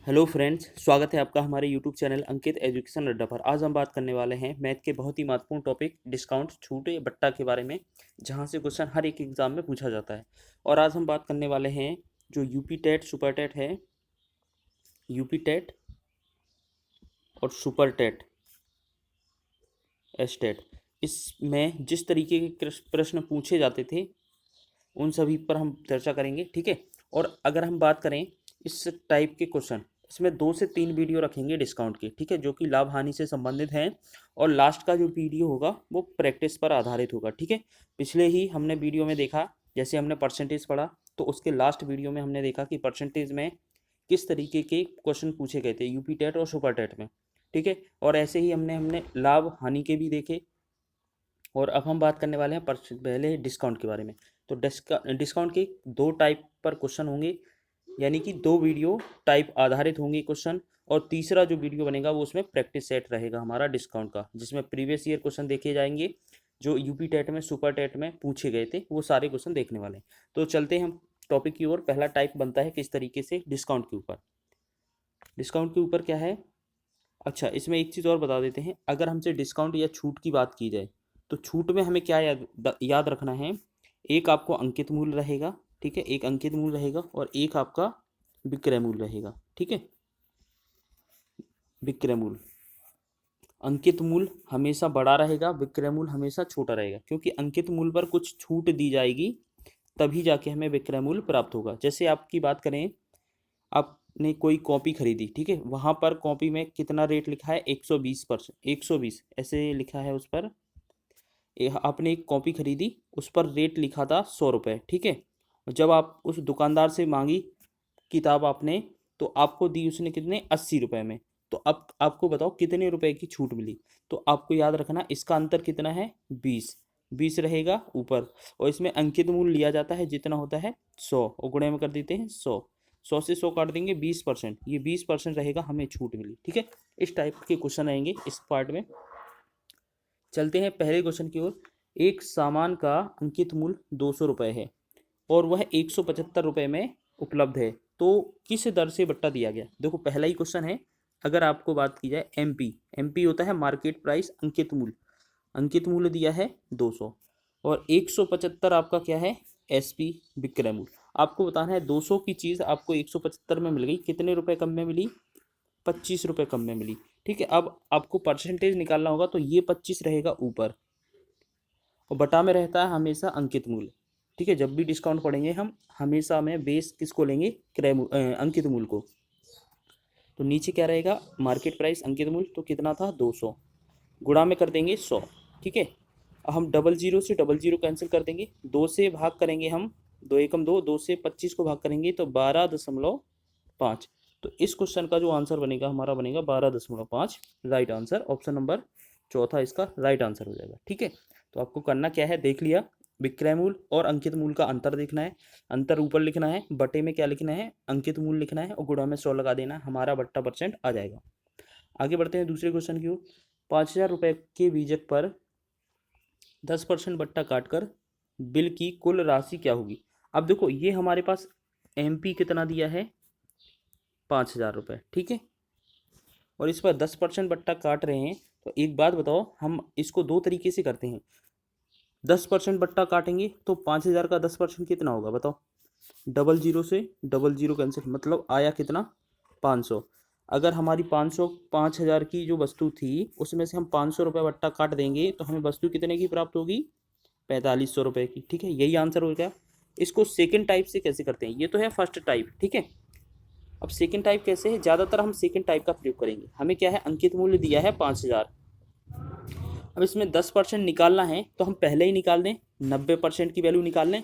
Hello friends, स्वागत है आपका हमारे यूट्यूब चैनल अंकित एजुकेशन अड्डा पर। आज हम बात करने वाले हैं मैथ के बहुत ही महत्वपूर्ण टॉपिक डिस्काउंट छूट या बट्टा के बारे में, जहां से क्वेश्चन हर एक एग्जाम में पूछा जाता है। और आज हम बात करने वाले हैं जो यूपी टेट सुपर टेट है, यूपी टेट और सुपर टेट एस टेट, इसमें जिस तरीके के प्रश्न पूछे जाते थे उन सभी पर हम चर्चा करेंगे। ठीक है। और अगर हम बात करें इस टाइप के क्वेश्चन, इसमें 2 से 3 वीडियो रखेंगे डिस्काउंट के, ठीक है, जो कि लाभ हानि से संबंधित हैं। और लास्ट का जो वीडियो होगा वो प्रैक्टिस पर आधारित होगा। ठीक है। पिछले ही हमने वीडियो में देखा, जैसे हमने परसेंटेज पढ़ा, तो उसके लास्ट वीडियो में हमने देखा कि परसेंटेज में किस तरीके के क्वेश्चन पूछे गए थे यूपी टेट और सुपर टेट में। ठीक है। और ऐसे ही हमने हमने लाभ हानि के भी देखे। और अब हम बात करने वाले हैं पहले डिस्काउंट के बारे में। तो डिस्काउंट के 2 टाइप पर क्वेश्चन होंगे, यानी कि 2 वीडियो टाइप आधारित होंगे क्वेश्चन। और तीसरा जो वीडियो बनेगा वो उसमें प्रैक्टिस सेट रहेगा हमारा डिस्काउंट का, जिसमें प्रीवियस ईयर क्वेश्चन देखे जाएंगे जो यूपी टेट में सुपर टेट में पूछे गए थे, वो सारे क्वेश्चन देखने वाले हैं। तो चलते हैं हम टॉपिक की ओर। पहला टाइप बनता है किस तरीके से डिस्काउंट के ऊपर। डिस्काउंट के ऊपर क्या है, अच्छा इसमें एक चीज़ और बता देते हैं। अगर हमसे डिस्काउंट या छूट की बात की जाए तो छूट में हमें क्या याद रखना है। एक आपको अंकित मूल्य रहेगा, ठीक है, एक अंकित मूल्य रहेगा और एक आपका विक्रय मूल्य रहेगा। ठीक है। विक्रय मूल्य, अंकित मूल्य हमेशा बड़ा रहेगा, विक्रय मूल्य हमेशा छोटा रहेगा, क्योंकि अंकित मूल्य पर कुछ छूट दी जाएगी तभी जाके हमें विक्रय मूल्य प्राप्त होगा। जैसे आपकी बात करें, आपने कोई कॉपी खरीदी, ठीक है, वहाँ पर कॉपी में कितना रेट लिखा है, 120%, 120 ऐसे लिखा है उस पर। आपने एक कॉपी खरीदी, उस पर रेट लिखा था 100 रुपये, ठीक है। और जब आप उस दुकानदार से मांगी किताब आपने, तो आपको दी उसने कितने, 80 रुपये में। तो अब आपको बताओ कितने रुपए की छूट मिली। तो आपको याद रखना इसका अंतर कितना है, 20, 20 रहेगा ऊपर। और इसमें अंकित मूल्य लिया जाता है जितना होता है 100, और गुणे में कर देते हैं 100, 100 से 100 काट देंगे 20%, ये 20% रहेगा, हमें छूट मिली। ठीक है। इस टाइप के क्वेश्चन आएंगे इस पार्ट में। चलते हैं पहले क्वेश्चन की ओर। एक सामान का अंकित मूल्य 200 रुपये है और वह 175 रुपये में उपलब्ध है, तो किस दर से बट्टा दिया गया। देखो पहला ही क्वेश्चन है। अगर आपको बात की जाए, एमपी, एमपी होता है मार्केट प्राइस अंकित मूल्य, अंकित मूल्य दिया है 200 और 175 आपका क्या है, एसपी विक्रय मूल्य। आपको बताना है 200 की चीज़ आपको 175 में मिल गई, कितने रुपए कम में मिली, 25 रुपये कम में मिली। ठीक है। अब आपको परसेंटेज निकालना होगा, तो ये 25 रहेगा ऊपर और बटा में रहता है हमेशा अंकित मूल्य। ठीक है। जब भी डिस्काउंट पढ़ेंगे हम हमेशा में बेस किसको लेंगे, अंकित मूल्य को। तो नीचे क्या रहेगा, मार्केट प्राइस अंकित मूल्य, तो कितना था 200, गुणा में कर देंगे 100। ठीक है। अब हम डबल जीरो से डबल जीरो कैंसिल कर देंगे, 2 से भाग करेंगे हम, 2 एकम 2, 2 से 25 को भाग करेंगे तो 12.5। तो इस क्वेश्चन का जो आंसर बनेगा हमारा बनेगा 12.5, राइट आंसर। ऑप्शन नंबर चौथा इसका राइट आंसर हो जाएगा। ठीक है। तो आपको करना क्या है, देख लिया, विक्रय मूल्य और अंकित मूल्य का अंतर देखना है, अंतर ऊपर लिखना है, बटे में क्या लिखना है, अंकित मूल्य लिखना है और गुणा में 100 लगा देना है, हमारा बट्टा परसेंट आ जाएगा। आगे बढ़ते हैं दूसरे क्वेश्चन की ओर। 5,000 रुपये के बीजक पर 10% बट्टा काटकर बिल की कुल राशि क्या होगी। अब देखो ये हमारे पास एमपी कितना दिया है, 5,000 रुपये, ठीक है, और इस पर 10% बट्टा काट रहे हैं। तो एक बात बताओ, हम इसको 2 तरीके से करते हैं। 10% बट्टा काटेंगे तो 5,000 का 10% कितना होगा बताओ, डबल जीरो से डबल जीरो कैंसिल, मतलब आया कितना, 500। अगर हमारी 500 5,000 की जो वस्तु थी उसमें से हम 500 रुपये बट्टा काट देंगे तो हमें वस्तु कितने की प्राप्त होगी, 4,500 रुपये की। ठीक है, यही आंसर हो गया। इसको सेकंड टाइप से कैसे करते हैं, ये तो है फर्स्ट टाइप, ठीक है। अब सेकंड टाइप कैसे है, ज़्यादातर हम सेकंड टाइप का प्रयोग करेंगे। हमें क्या है, अंकित मूल्य दिया है 5,000। अब इसमें 10% निकालना है तो हम पहले ही निकाल दें, 90% की वैल्यू निकाल लें,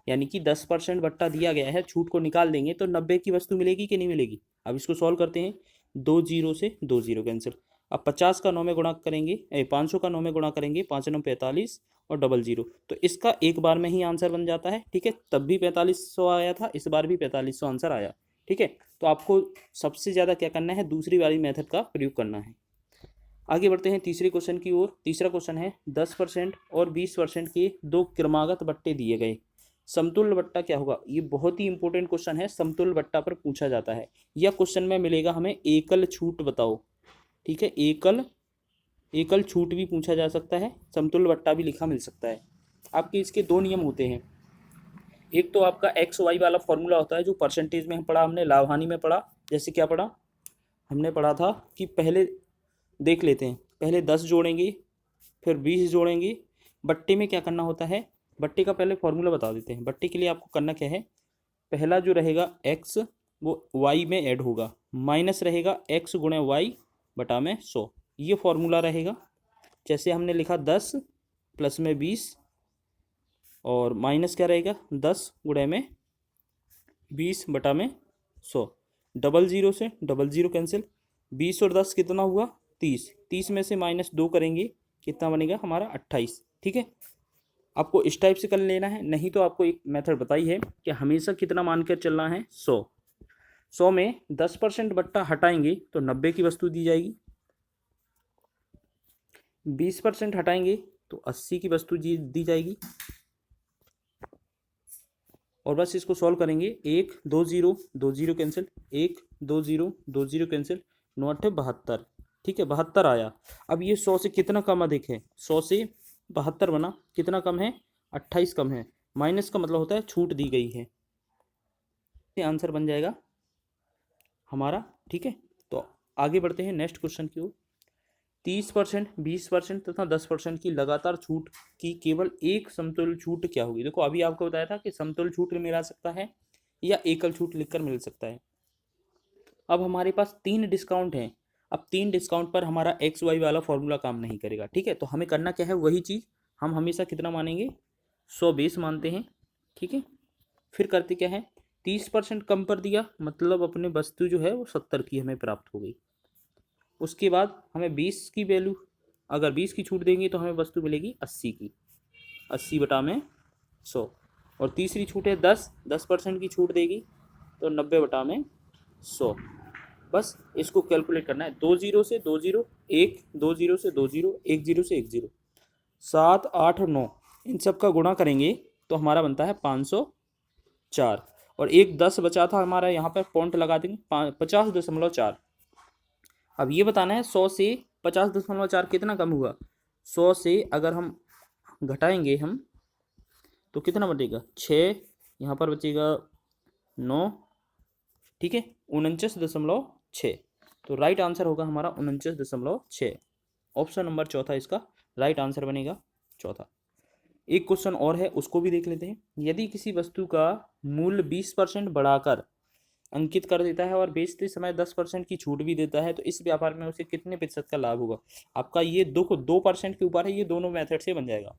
यानी कि 10% बट्टा दिया गया है, छूट को निकाल देंगे तो 90 की वस्तु मिलेगी कि नहीं मिलेगी। अब इसको सॉल्व करते हैं, 2 जीरो से 2 जीरो कैंसिल। अब 50 का 9 में गुणा करेंगे, 500 का 9 में गुणा करेंगे, 5 9 45 और डबल जीरो, तो इसका एक बार में ही आंसर बन जाता है। ठीक है, तब भी 4500 आया था, इस बार भी 4500 आंसर आया। ठीक है। तो आपको सबसे ज़्यादा क्या करना है, दूसरी वाली मेथड का प्रयोग करना है। आगे बढ़ते हैं तीसरे क्वेश्चन की ओर। तीसरा क्वेश्चन है, 10% और 20% के 2 क्रमागत बट्टे दिए गए, समतुल्य बट्टा क्या होगा, ये बहुत ही इंपॉर्टेंट क्वेश्चन है, समतुल्य बट्टा पर पूछा जाता है। या क्वेश्चन में मिलेगा हमें एकल छूट बताओ, ठीक है, एकल छूट भी पूछा जा सकता है, समतुल्य बट्टा भी लिखा मिल सकता है। आपके इसके दो नियम होते हैं, एक तो आपका एक्स वाई वाला फॉर्मूला होता है जो परसेंटेज में हम पढ़ा, हमने लाभ हानि में पढ़ा। जैसे क्या पढ़ा, हमने पढ़ा था कि पहले देख लेते हैं, पहले 10 जोड़ेंगे फिर 20 जोड़ेंगे। बट्टे में क्या करना होता है, बट्टे का पहले फॉर्मूला बता देते हैं। बट्टे के लिए आपको करना क्या है, पहला जो रहेगा x वो y में ऐड होगा, माइनस रहेगा x गुणे y बटा में 100, ये फॉर्मूला रहेगा। जैसे हमने लिखा 10 प्लस में 20 और माइनस क्या रहेगा 10 गुणे में 20 बटा में 100, डबल ज़ीरो से डबल ज़ीरो कैंसिल, 20 और 10 कितना हुआ 30, 30 में से माइनस 2 करेंगे कितना बनेगा हमारा 28। ठीक है, आपको इस टाइप से कर लेना है, नहीं तो आपको एक मेथड बताई है कि हमेशा कितना मानकर चलना है 100। 100 में 10% बट्टा हटाएंगे तो 90 की वस्तु दी जाएगी, 20% हटाएंगे तो 80 की वस्तु दी जाएगी। और बस इसको सॉल्व करेंगे, 1 2 0 2 0 कैंसिल, 1 2 0 2 0 कैंसिल, 9 8 72। ठीक है, 72 आया। अब ये 100 से कितना कम अधिक है, 100 से 72 बना, कितना कम है 28 कम है, माइनस का मतलब होता है छूट दी गई है, ये आंसर बन जाएगा हमारा। ठीक है, तो आगे बढ़ते हैं नेक्स्ट क्वेश्चन की ओर। 30%, 20% तथा 10% की लगातार छूट की केवल एक समतुल्य छूट क्या होगी। देखो अभी आपको बताया था कि समतुल्य छूट मिला सकता है या एकल छूट लिखकर मिल सकता है। अब हमारे पास 3 डिस्काउंट हैं, अब 3 डिस्काउंट पर हमारा एक्स वाई वाला फॉर्मूला काम नहीं करेगा। ठीक है, तो हमें करना क्या है, वही चीज़ हम हमेशा कितना मानेंगे 100 बेस मानते हैं। ठीक है, फिर करते क्या है, 30% कम कर दिया, मतलब अपने वस्तु जो है वो 70 की हमें प्राप्त हो गई। उसके बाद हमें 20 की वैल्यू, अगर 20 की छूट देंगे तो हमें वस्तु मिलेगी 80 की, 80 बटा में 100। और तीसरी छूट है 10% की छूट देगी तो 90 बटा में 100। बस इसको कैलकुलेट करना है, 2 0 से 2 0 1, 2 0 से 2 0 1 0 से 1 0, 7 8 और 9 इन सब का गुणा करेंगे तो हमारा बनता है 504। और एक 10 बचा था हमारा, यहाँ पर पॉइंट लगा देंगे 50.4। अब ये बताना है 100 से 50.4 कितना कम हुआ। 100 से अगर हम घटाएंगे हम तो कितना बचेगा 6, यहाँ पर बचेगा 9। ठीक है, 49.6, तो राइट आंसर होगा हमारा 49.6। ऑप्शन नंबर चौथा इसका राइट आंसर बनेगा, चौथा। एक क्वेश्चन और है, उसको भी देख लेते हैं। यदि किसी वस्तु का मूल्य 20% बढ़ाकर अंकित कर देता है और बेचते समय 10% की छूट भी देता है तो इस व्यापार में उसे कितने प्रतिशत का लाभ होगा। आपका ये 2% के ऊपर है, ये दोनों मेथड से बन जाएगा।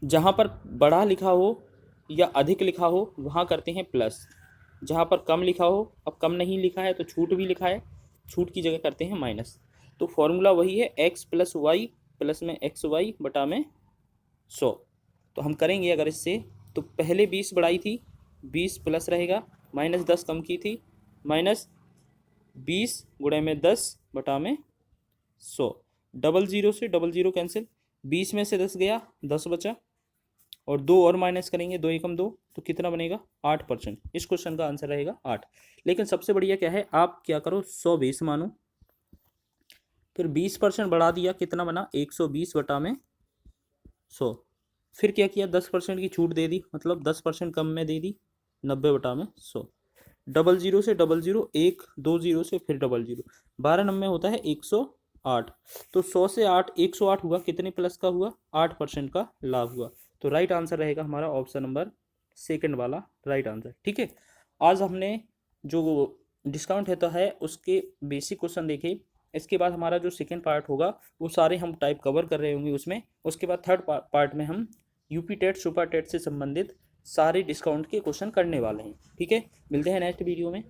जहाँ पर बड़ा लिखा हो या अधिक लिखा हो वहाँ करते हैं प्लस, जहाँ पर कम लिखा हो, अब कम नहीं लिखा है तो छूट भी लिखा है, छूट की जगह करते हैं माइनस। तो फॉर्मूला वही है x प्लस वाई प्लस में एक्स वाई बटा में 100। तो हम करेंगे अगर इससे, तो पहले 20 बढ़ाई थी, 20 प्लस रहेगा, माइनस 10 कम की थी, माइनस 20 गुणे में 10 बटा में 100, डबल ज़ीरो से डबल ज़ीरो कैंसिल, 20 में से 10 गया, 10 बचा, और 2 और माइनस करेंगे, 2 एकम 2, तो कितना बनेगा 8%। इस क्वेश्चन का आंसर रहेगा 8। लेकिन सबसे बढ़िया क्या है, आप क्या करो 100 बेस मानो, फिर 20% बढ़ा दिया, कितना बना 120 बटा में 100। फिर क्या किया 10% की छूट दे दी, मतलब 10% कम में दे दी, 90 बटा में 100, डबल ज़ीरो से डबल ज़ीरो, 1 2 0 से फिर डबल ज़ीरो, 12 90 होता है 108। तो 100 से 8 108 हुआ, कितने प्लस का हुआ 8% का लाभ हुआ। तो राइट आंसर रहेगा हमारा ऑप्शन नंबर सेकंड वाला राइट आंसर। ठीक है, आज हमने जो डिस्काउंट है तो है उसके बेसिक क्वेश्चन देखे, इसके बाद हमारा जो सेकंड पार्ट होगा वो सारे हम टाइप कवर कर रहे होंगे उसमें। उसके बाद थर्ड पार्ट में हम यूपी टेट सुपर टेट से संबंधित सारे डिस्काउंट के क्वेश्चन करने वाले हैं। ठीक है, मिलते हैं नेक्स्ट वीडियो में।